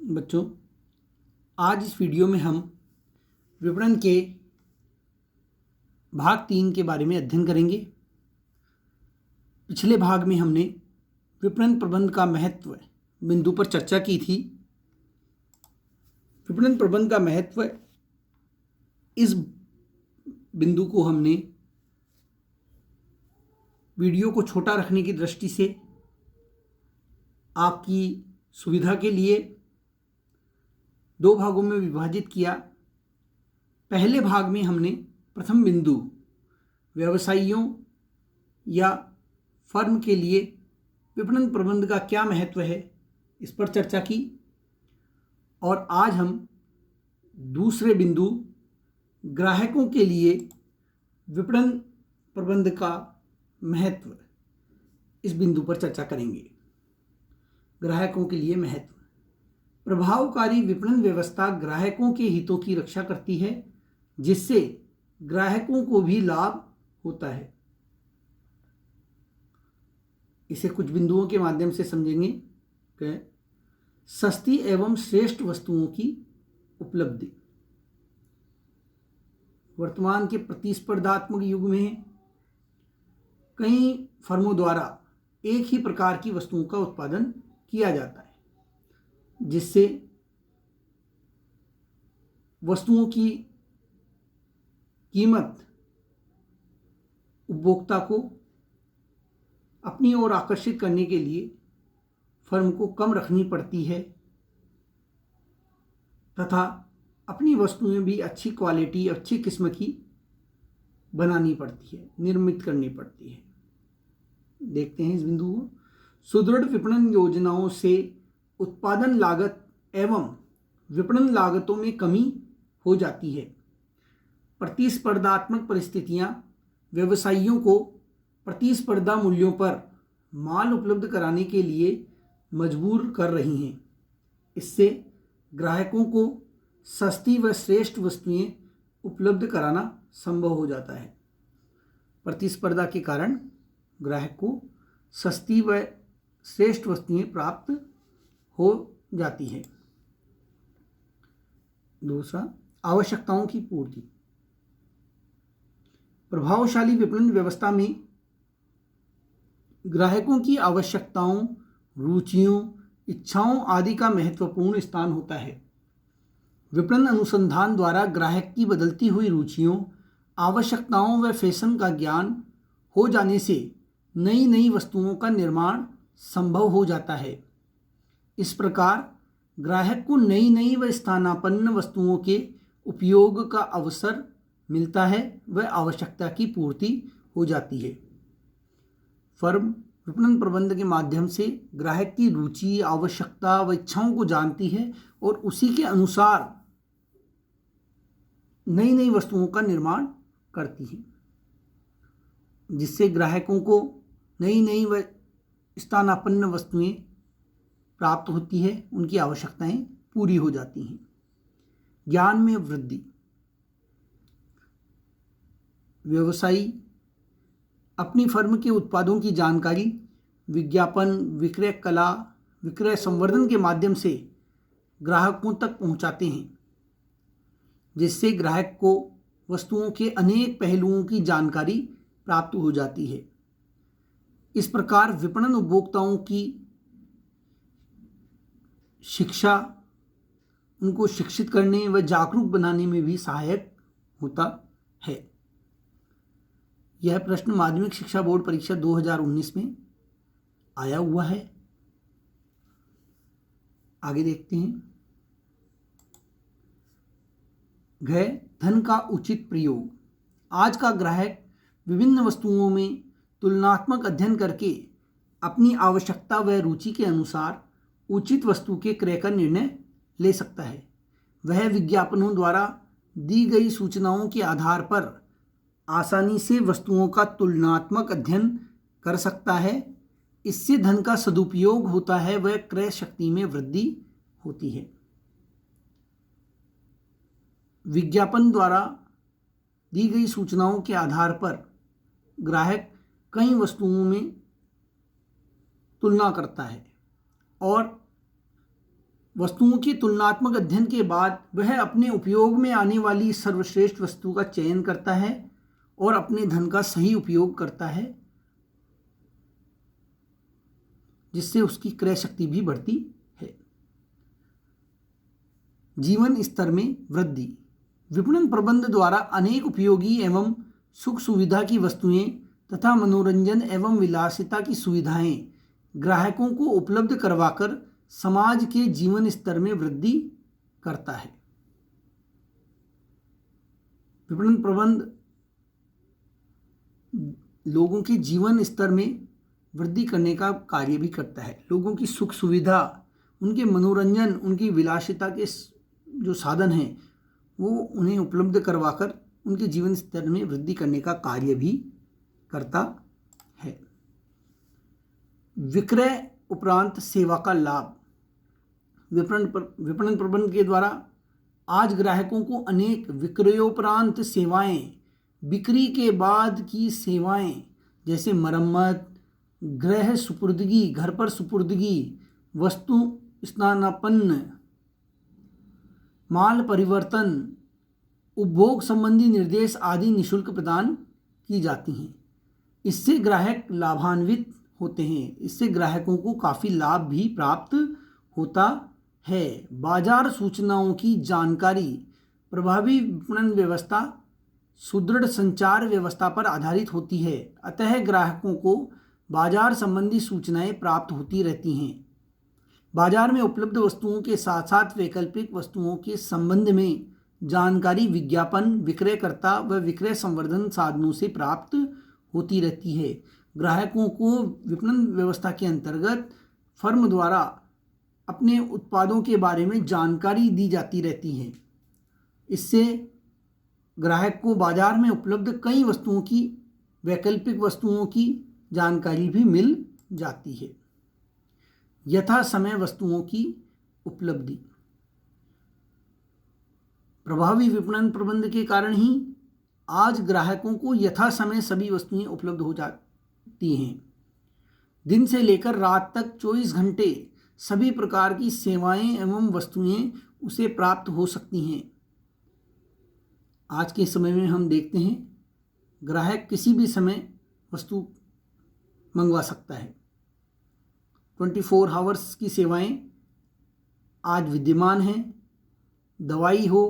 बच्चों, आज इस वीडियो में हम विपणन के भाग 3 के बारे में अध्ययन करेंगे। पिछले भाग में हमने विपणन प्रबंध का महत्व बिंदु पर चर्चा की थी। विपणन प्रबंध का महत्व, इस बिंदु को हमने वीडियो को छोटा रखने की दृष्टि से आपकी सुविधा के लिए 2 भागों में विभाजित किया। पहले भाग में हमने प्रथम बिंदु व्यवसायियों या फर्म के लिए विपणन प्रबंध का क्या महत्व है, इस पर चर्चा की। और आज हम दूसरे बिंदु ग्राहकों के लिए विपणन प्रबंध का महत्व, इस बिंदु पर चर्चा करेंगे। ग्राहकों के लिए महत्व। प्रभावकारी विपणन व्यवस्था ग्राहकों के हितों की रक्षा करती है, जिससे ग्राहकों को भी लाभ होता है। इसे कुछ बिंदुओं के माध्यम से समझेंगे कि सस्ती एवं श्रेष्ठ वस्तुओं की उपलब्धि। वर्तमान के प्रतिस्पर्धात्मक युग में कई फर्मों द्वारा एक ही प्रकार की वस्तुओं का उत्पादन किया जाता है, जिससे वस्तुओं की कीमत उपभोक्ता को अपनी ओर आकर्षित करने के लिए फर्म को कम रखनी पड़ती है तथा अपनी वस्तुएं भी अच्छी क्वालिटी, अच्छी किस्म की बनानी पड़ती है, निर्मित करनी पड़ती है। देखते हैं इस बिंदु को। सुदृढ़ विपणन योजनाओं से उत्पादन लागत एवं विपणन लागतों में कमी हो जाती है। प्रतिस्पर्धात्मक परिस्थितियां व्यवसायियों को प्रतिस्पर्धा मूल्यों पर माल उपलब्ध कराने के लिए मजबूर कर रही हैं। इससे ग्राहकों को सस्ती व श्रेष्ठ वस्तुएं उपलब्ध कराना संभव हो जाता है। प्रतिस्पर्धा के कारण ग्राहक को सस्ती व श्रेष्ठ वस्तुएं प्राप्त हो जाती है। दूसरा, आवश्यकताओं की पूर्ति। प्रभावशाली विपणन व्यवस्था में ग्राहकों की आवश्यकताओं, रुचियों, इच्छाओं आदि का महत्वपूर्ण स्थान होता है। विपणन अनुसंधान द्वारा ग्राहक की बदलती हुई रुचियों, आवश्यकताओं व फैशन का ज्ञान हो जाने से नई नई वस्तुओं का निर्माण संभव हो जाता है। इस प्रकार ग्राहक को नई नई व स्थानापन्न वस्तुओं के उपयोग का अवसर मिलता है व आवश्यकता की पूर्ति हो जाती है। फर्म विपणन प्रबंध के माध्यम से ग्राहक की रुचि, आवश्यकता व इच्छाओं को जानती है और उसी के अनुसार नई नई वस्तुओं का निर्माण करती है, जिससे ग्राहकों को नई नई व स्थानापन्न वस्तुएं प्राप्त होती है, उनकी आवश्यकताएं पूरी हो जाती हैं। ज्ञान में वृद्धि। व्यवसायी अपनी फर्म के उत्पादों की जानकारी विज्ञापन, विक्रय कला, विक्रय संवर्धन के माध्यम से ग्राहकों तक पहुंचाते हैं, जिससे ग्राहक को वस्तुओं के अनेक पहलुओं की जानकारी प्राप्त हो जाती है। इस प्रकार विपणन उपभोक्ताओं की शिक्षा, उनको शिक्षित करने व जागरूक बनाने में भी सहायक होता है। यह प्रश्न माध्यमिक शिक्षा बोर्ड परीक्षा 2019 में आया हुआ है। आगे देखते हैं। धन का उचित प्रयोग। आज का ग्राहक विभिन्न वस्तुओं में तुलनात्मक अध्ययन करके अपनी आवश्यकता व रुचि के अनुसार उचित वस्तु के क्रय का निर्णय ले सकता है। वह विज्ञापनों द्वारा दी गई सूचनाओं के आधार पर आसानी से वस्तुओं का तुलनात्मक अध्ययन कर सकता है। इससे धन का सदुपयोग होता है व क्रय शक्ति में वृद्धि होती है। विज्ञापन द्वारा दी गई सूचनाओं के आधार पर ग्राहक कई वस्तुओं में तुलना करता है और वस्तुओं के तुलनात्मक अध्ययन के बाद वह अपने उपयोग में आने वाली सर्वश्रेष्ठ वस्तु का चयन करता है और अपने धन का सही उपयोग करता है, जिससे उसकी क्रय शक्ति भी बढ़ती है। जीवन स्तर में वृद्धि। विपणन प्रबंध द्वारा अनेक उपयोगी एवं सुख सुविधा की वस्तुएं तथा मनोरंजन एवं विलासिता की सुविधाएं ग्राहकों को उपलब्ध करवाकर समाज के जीवन स्तर में वृद्धि करता है। विपणन प्रबंध लोगों के जीवन स्तर में वृद्धि करने का कार्य भी करता है। लोगों की सुख सुविधा, उनके मनोरंजन, उनकी विलासिता के जो साधन हैं वो उन्हें उपलब्ध करवाकर उनके जीवन स्तर में वृद्धि करने का कार्य भी करता है। विक्रय उपरांत सेवा का लाभ। विपणन प्रबंध के द्वारा आज ग्राहकों को अनेक विक्रयोपरांत सेवाएं, बिक्री के बाद की सेवाएं जैसे मरम्मत, गृह सुपुर्दगी, घर पर सुपुर्दगी, वस्तु स्थानापन्न, माल परिवर्तन, उपभोग संबंधी निर्देश आदि निःशुल्क प्रदान की जाती हैं। इससे ग्राहक लाभान्वित होते हैं। इससे ग्राहकों को काफ़ी लाभ भी प्राप्त होता है। बाजार सूचनाओं की जानकारी। प्रभावी विपणन व्यवस्था सुदृढ़ संचार व्यवस्था पर आधारित होती है, अतः ग्राहकों को बाजार संबंधी सूचनाएं प्राप्त होती रहती हैं। बाजार में उपलब्ध वस्तुओं के साथ साथ वैकल्पिक वस्तुओं के संबंध में जानकारी विज्ञापन, विक्रयकर्ता व विक्रय संवर्धन साधनों से प्राप्त होती रहती है। ग्राहकों को विपणन व्यवस्था के अंतर्गत फर्म द्वारा अपने उत्पादों के बारे में जानकारी दी जाती रहती है। इससे ग्राहक को बाजार में उपलब्ध कई वस्तुओं की, वैकल्पिक वस्तुओं की जानकारी भी मिल जाती है। यथा समय वस्तुओं की उपलब्धि। प्रभावी विपणन प्रबंध के कारण ही आज ग्राहकों को यथा समय सभी वस्तुएं उपलब्ध हो जाती हैं। दिन से लेकर रात तक 24 घंटे सभी प्रकार की सेवाएं एवं वस्तुएं उसे प्राप्त हो सकती हैं। आज के समय में हम देखते हैं ग्राहक किसी भी समय वस्तु मंगवा सकता है। 24 आवर्स की सेवाएं आज विद्यमान हैं। दवाई हो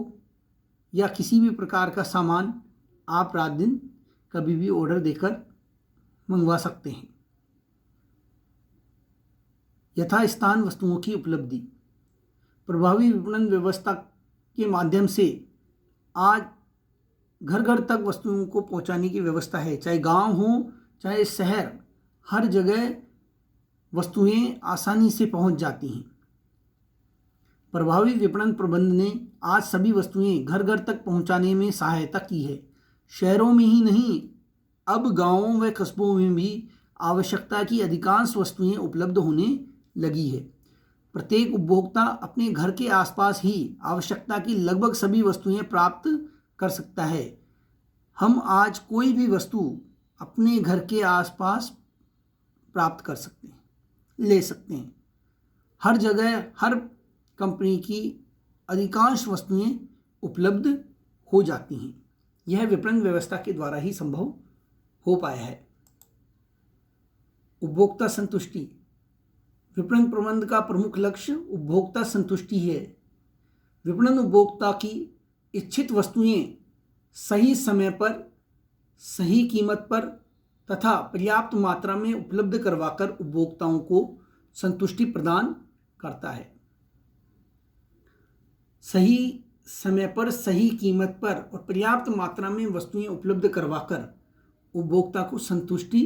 या किसी भी प्रकार का सामान आप रात दिन कभी भी ऑर्डर देकर मंगवा सकते हैं। यथास्थान वस्तुओं की उपलब्धि। प्रभावी विपणन व्यवस्था के माध्यम से आज घर घर तक वस्तुओं को पहुंचाने की व्यवस्था है। चाहे गांव हो चाहे शहर, हर जगह वस्तुएं आसानी से पहुंच जाती हैं। प्रभावी विपणन प्रबंध ने आज सभी वस्तुएं घर घर तक पहुंचाने में सहायता की है। शहरों में ही नहीं, अब गांवों व कस्बों में भी आवश्यकता की अधिकांश वस्तुएं उपलब्ध होने लगी है। प्रत्येक उपभोक्ता अपने घर के आसपास ही आवश्यकता की लगभग सभी वस्तुएं प्राप्त कर सकता है। हम आज कोई भी वस्तु अपने घर के आसपास प्राप्त कर सकते हैं, ले सकते हैं। हर जगह, हर कंपनी की अधिकांश वस्तुएं उपलब्ध हो जाती हैं। यह विपणन व्यवस्था के द्वारा ही संभव हो पाया है। उपभोक्ता संतुष्टि। विपणन प्रबंध का प्रमुख लक्ष्य उपभोक्ता संतुष्टि है। विपणन उपभोक्ता की इच्छित वस्तुएं सही समय पर, सही कीमत पर तथा पर्याप्त मात्रा में उपलब्ध करवाकर उपभोक्ताओं को संतुष्टि प्रदान करता है। सही समय पर, सही कीमत पर और पर्याप्त मात्रा में वस्तुएं उपलब्ध करवाकर उपभोक्ता को संतुष्टि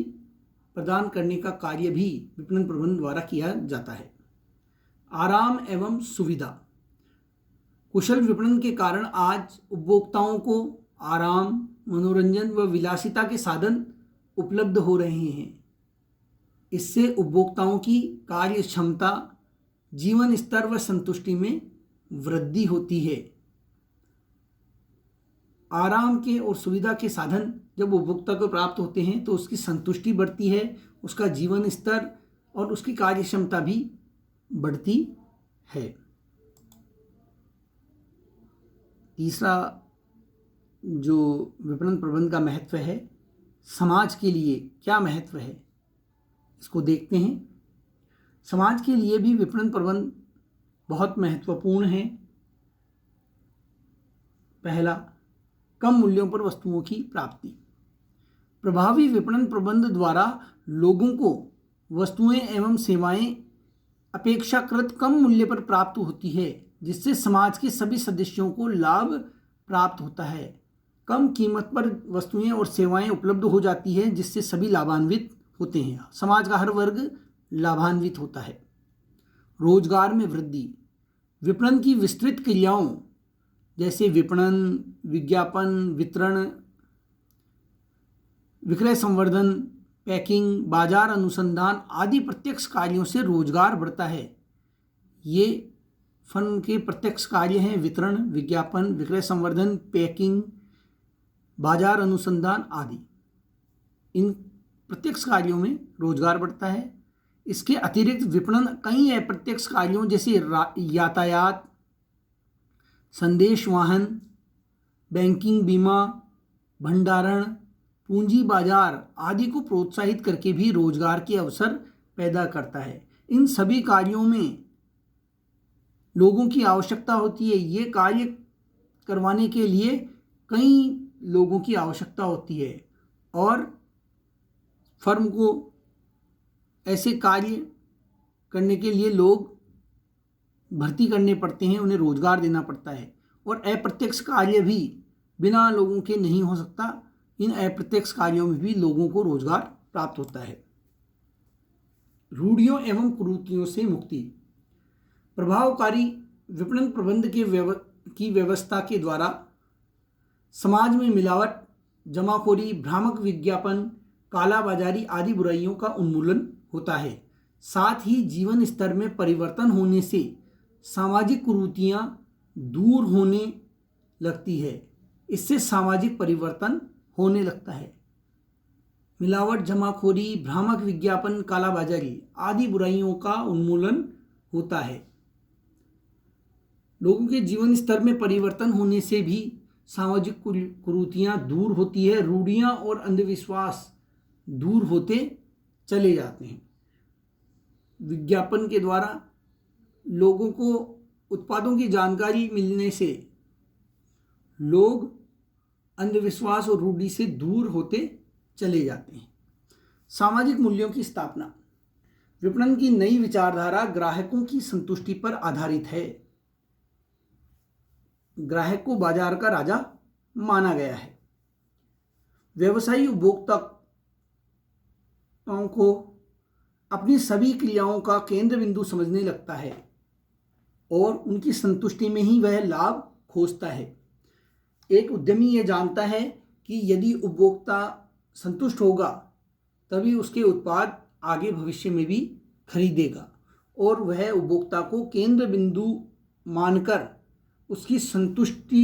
प्रदान करने का कार्य भी विपणन प्रबंधन द्वारा किया जाता है। आराम एवं सुविधा। कुशल विपणन के कारण आज उपभोक्ताओं को आराम, मनोरंजन व विलासिता के साधन उपलब्ध हो रहे हैं। इससे उपभोक्ताओं की कार्य क्षमता, जीवन स्तर व संतुष्टि में वृद्धि होती है। आराम के और सुविधा के साधन जब उपभोक्ता को प्राप्त होते हैं तो उसकी संतुष्टि बढ़ती है, उसका जीवन स्तर और उसकी कार्य क्षमता भी बढ़ती है। तीसरा जो विपणन प्रबंध का महत्व है, समाज के लिए क्या महत्व है, इसको देखते हैं। समाज के लिए भी विपणन प्रबंध बहुत महत्वपूर्ण है। पहला, कम मूल्यों पर वस्तुओं की प्राप्ति। प्रभावी विपणन प्रबंध द्वारा लोगों को वस्तुएं एवं सेवाएं अपेक्षाकृत कम मूल्य पर प्राप्त होती है, जिससे समाज के सभी सदस्यों को लाभ प्राप्त होता है। कम कीमत पर वस्तुएं और सेवाएं उपलब्ध हो जाती है, जिससे सभी लाभान्वित होते हैं। समाज का हर वर्ग लाभान्वित होता है। रोजगार में वृद्धि। विपणन की विस्तृत क्रियाओं जैसे विपणन, विज्ञापन, वितरण, विक्रय संवर्धन, पैकिंग, बाजार अनुसंधान आदि प्रत्यक्ष कार्यों से रोजगार बढ़ता है। ये फर्म के प्रत्यक्ष कार्य हैं: वितरण, विज्ञापन, विक्रय संवर्धन, पैकिंग, बाजार अनुसंधान आदि। इन प्रत्यक्ष कार्यों में रोजगार बढ़ता है। इसके अतिरिक्त विपणन कई अप्रत्यक्ष कार्यों जैसे यातायात, संदेश वाहन, बैंकिंग, बीमा, भंडारण, पूंजी बाजार आदि को प्रोत्साहित करके भी रोजगार के अवसर पैदा करता है। इन सभी कार्यों में लोगों की आवश्यकता होती है। ये कार्य करवाने के लिए कई लोगों की आवश्यकता होती है और फर्म को ऐसे कार्य करने के लिए लोग भर्ती करने पड़ते हैं, उन्हें रोजगार देना पड़ता है। और अप्रत्यक्ष कार्य भी बिना लोगों के नहीं हो सकता। इन अप्रत्यक्ष कार्यों में भी लोगों को रोजगार प्राप्त होता है। रूढ़ियों एवं कुरीतियों से मुक्ति। प्रभावकारी विपणन प्रबंध की व्यवस्था के द्वारा समाज में मिलावट, जमाखोरी, भ्रामक विज्ञापन, कालाबाजारी आदि बुराइयों का उन्मूलन होता है। साथ ही जीवन स्तर में परिवर्तन होने से सामाजिक कुरीतियां दूर होने लगती है। इससे सामाजिक परिवर्तन होने लगता है। मिलावट, जमाखोरी, भ्रामक विज्ञापन, कालाबाजारी आदि बुराइयों का उन्मूलन होता है। लोगों के जीवन स्तर में परिवर्तन होने से भी सामाजिक कुरीतियां दूर होती है। रूढ़ियां और अंधविश्वास दूर होते चले जाते हैं। विज्ञापन के द्वारा लोगों को उत्पादों की जानकारी मिलने से लोग अंधविश्वास और रूढ़ी से दूर होते चले जाते हैं। सामाजिक मूल्यों की स्थापना। विपणन की नई विचारधारा ग्राहकों की संतुष्टि पर आधारित है। ग्राहक को बाजार का राजा माना गया है। व्यवसायी उपभोक्ताओं को अपनी सभी क्रियाओं का केंद्र बिंदु समझने लगता है और उनकी संतुष्टि में ही वह लाभ खोजता है। एक उद्यमी यह जानता है कि यदि उपभोक्ता संतुष्ट होगा तभी उसके उत्पाद आगे भविष्य में भी खरीदेगा और वह उपभोक्ता को केंद्र बिंदु मानकर उसकी संतुष्टि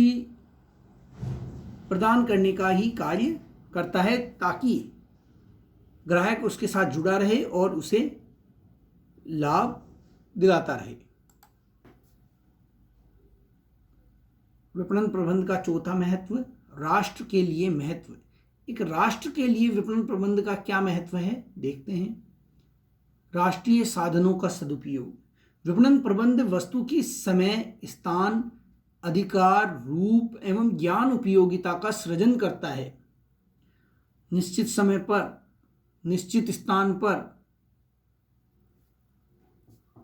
प्रदान करने का ही कार्य करता है, ताकि ग्राहक उसके साथ जुड़ा रहे और उसे लाभ दिलाता रहे। विपणन प्रबंध का चौथा महत्व, राष्ट्र के लिए महत्व। एक राष्ट्र के लिए विपणन प्रबंध का क्या महत्व है, देखते हैं। राष्ट्रीय साधनों का सदुपयोग। विपणन प्रबंध वस्तु की समय, स्थान, अधिकार, रूप एवं ज्ञान उपयोगिता का सृजन करता है। निश्चित समय पर, निश्चित स्थान पर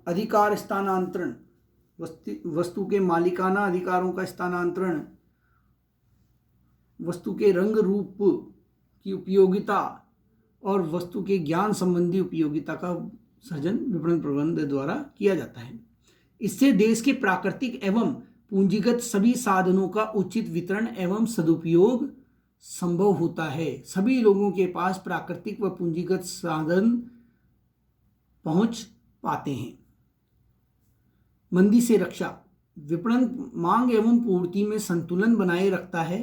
अधिकार स्थानांतरण, वस्तु के मालिकाना अधिकारों का स्थानांतरण, वस्तु के रंग रूप की उपयोगिता और वस्तु के ज्ञान संबंधी उपयोगिता का सृजन विपणन प्रबंध द्वारा किया जाता है। इससे देश के प्राकृतिक एवं पूंजीगत सभी साधनों का उचित वितरण एवं सदुपयोग संभव होता है। सभी लोगों के पास प्राकृतिक व पूंजीगत साधन पहुंच पाते हैं। मंदी से रक्षा। विपणन मांग एवं पूर्ति में संतुलन बनाए रखता है।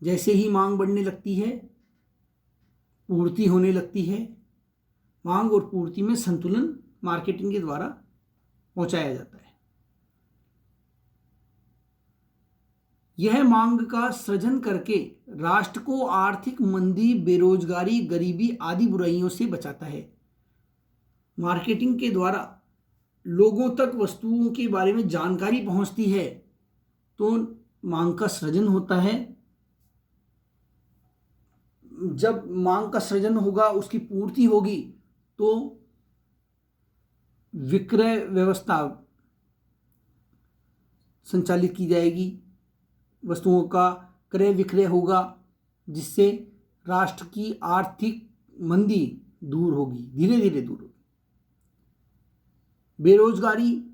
जैसे ही मांग बढ़ने लगती है, पूर्ति होने लगती है। मांग और पूर्ति में संतुलन मार्केटिंग के द्वारा पहुंचाया जाता है। यह मांग का सृजन करके राष्ट्र को आर्थिक मंदी, बेरोजगारी, गरीबी आदि बुराइयों से बचाता है। मार्केटिंग के द्वारा लोगों तक वस्तुओं के बारे में जानकारी पहुंचती है तो मांग का सृजन होता है। जब मांग का सृजन होगा, उसकी पूर्ति होगी, तो विक्रय व्यवस्था संचालित की जाएगी, वस्तुओं का क्रय विक्रय होगा, जिससे राष्ट्र की आर्थिक मंदी दूर होगी, धीरे धीरे दूर होगी। बेरोजगारी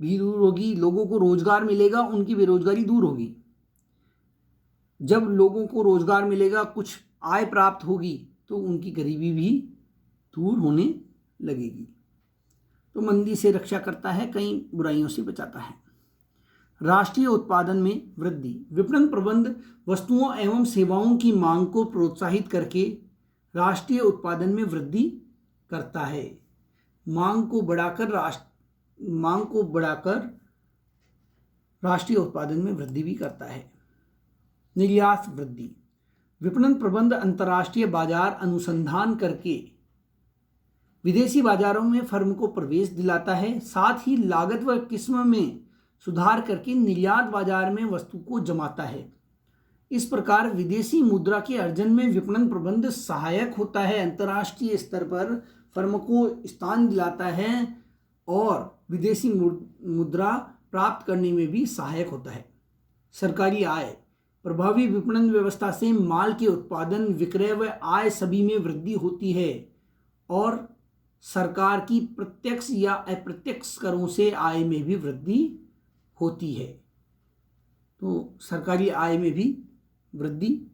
भी दूर होगी, लोगों को रोजगार मिलेगा, उनकी बेरोजगारी दूर होगी। जब लोगों को रोजगार मिलेगा, कुछ आय प्राप्त होगी, तो उनकी गरीबी भी दूर होने लगेगी। तो मंदी से रक्षा करता है, कई बुराइयों से बचाता है। राष्ट्रीय उत्पादन में वृद्धि। विपणन प्रबंध वस्तुओं एवं सेवाओं की मांग को प्रोत्साहित करके राष्ट्रीय उत्पादन में वृद्धि करता है। मांग को बढ़ाकर राष्ट्रीय उत्पादन में वृद्धि भी करता है। निर्यात वृद्धि। विपणन प्रबंध अंतर्राष्ट्रीय बाजार अनुसंधान करके विदेशी बाजारों में फर्म को प्रवेश दिलाता है, साथ ही लागत व किस्म में सुधार करके निर्यात बाजार में वस्तु को जमाता है। इस प्रकार विदेशी मुद्रा के अर्जन में विपणन प्रबंध सहायक होता है, अंतर्राष्ट्रीय स्तर पर फर्म को स्थान दिलाता है और विदेशी मुद्रा प्राप्त करने में भी सहायक होता है। सरकारी आय। प्रभावी विपणन व्यवस्था से माल के उत्पादन, विक्रय व आय सभी में वृद्धि होती है और सरकार की प्रत्यक्ष या अप्रत्यक्ष करों से आय में भी वृद्धि होती है। तो सरकारी आय में भी वृद्धि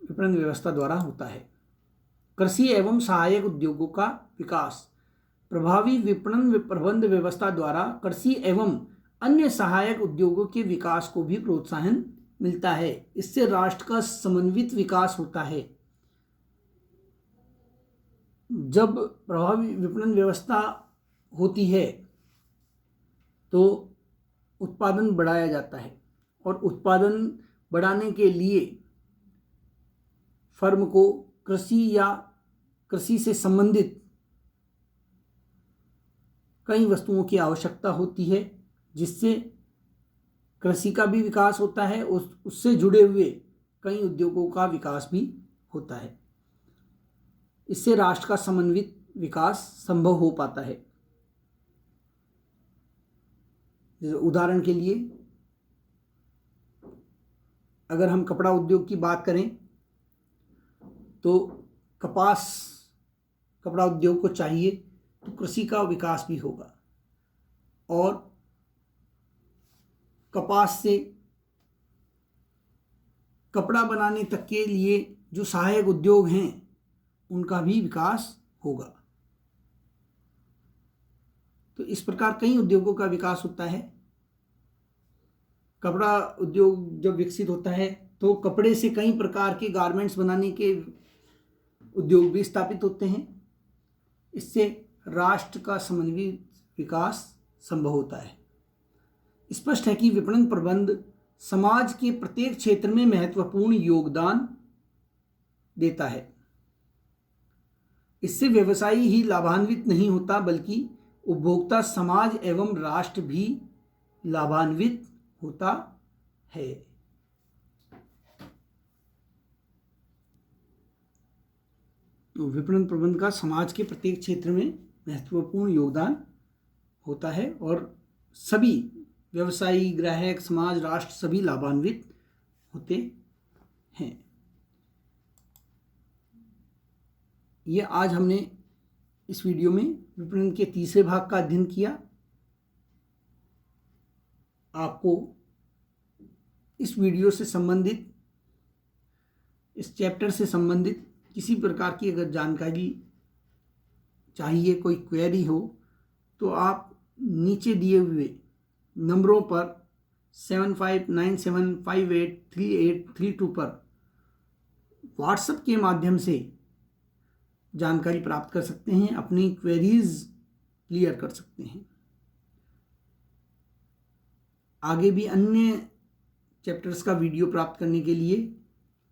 विपणन व्यवस्था द्वारा होता है। कृषि एवं सहायक उद्योगों का विकास। प्रभावी विपणन प्रबंध व्यवस्था द्वारा कृषि एवं अन्य सहायक उद्योगों के विकास को भी प्रोत्साहन मिलता है। इससे राष्ट्र का समन्वित विकास होता है। जब प्रभावी विपणन व्यवस्था होती है तो उत्पादन बढ़ाया जाता है और उत्पादन बढ़ाने के लिए फर्म को कृषि या कृषि से संबंधित कई वस्तुओं की आवश्यकता होती है, जिससे कृषि का भी विकास होता है, उससे जुड़े हुए कई उद्योगों का विकास भी होता है। इससे राष्ट्र का समन्वित विकास संभव हो पाता है। जैसे उदाहरण के लिए अगर हम कपड़ा उद्योग की बात करें तो कपड़ा उद्योग को चाहिए तो कृषि का विकास भी होगा और कपास से कपड़ा बनाने तक के लिए जो सहायक उद्योग हैं उनका भी विकास होगा। तो इस प्रकार कई उद्योगों का विकास होता है। कपड़ा उद्योग जब विकसित होता है तो कपड़े से कई प्रकार के गारमेंट्स बनाने के उद्योग भी स्थापित होते हैं। इससे राष्ट्र का समन्वित विकास संभव होता है। स्पष्ट है कि विपणन प्रबंध समाज के प्रत्येक क्षेत्र में महत्वपूर्ण योगदान देता है। इससे व्यवसायी ही लाभान्वित नहीं होता बल्कि उपभोक्ता, समाज एवं राष्ट्र भी लाभान्वित होता है। तो विपणन प्रबंध का समाज के प्रत्येक क्षेत्र में महत्वपूर्ण योगदान होता है और सभी व्यवसायी, ग्राहक, समाज, राष्ट्र सभी लाभान्वित होते हैं। ये आज हमने इस वीडियो में विपणन के तीसरे भाग का अध्ययन किया। आपको इस वीडियो से संबंधित, इस चैप्टर से संबंधित किसी प्रकार की अगर जानकारी चाहिए, कोई क्वेरी हो, तो आप नीचे दिए हुए नंबरों पर 7597583832 पर व्हाट्सएप के माध्यम से जानकारी प्राप्त कर सकते हैं, अपनी क्वेरीज क्लियर कर सकते हैं। आगे भी अन्य चैप्टर्स का वीडियो प्राप्त करने के लिए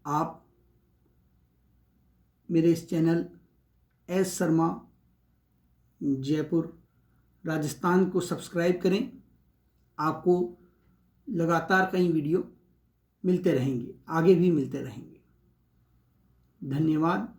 आप मेरे इस चैनल एस शर्मा जयपुर राजस्थान को सब्सक्राइब करें। आपको लगातार कई वीडियो मिलते रहेंगे, आगे भी मिलते रहेंगे। धन्यवाद।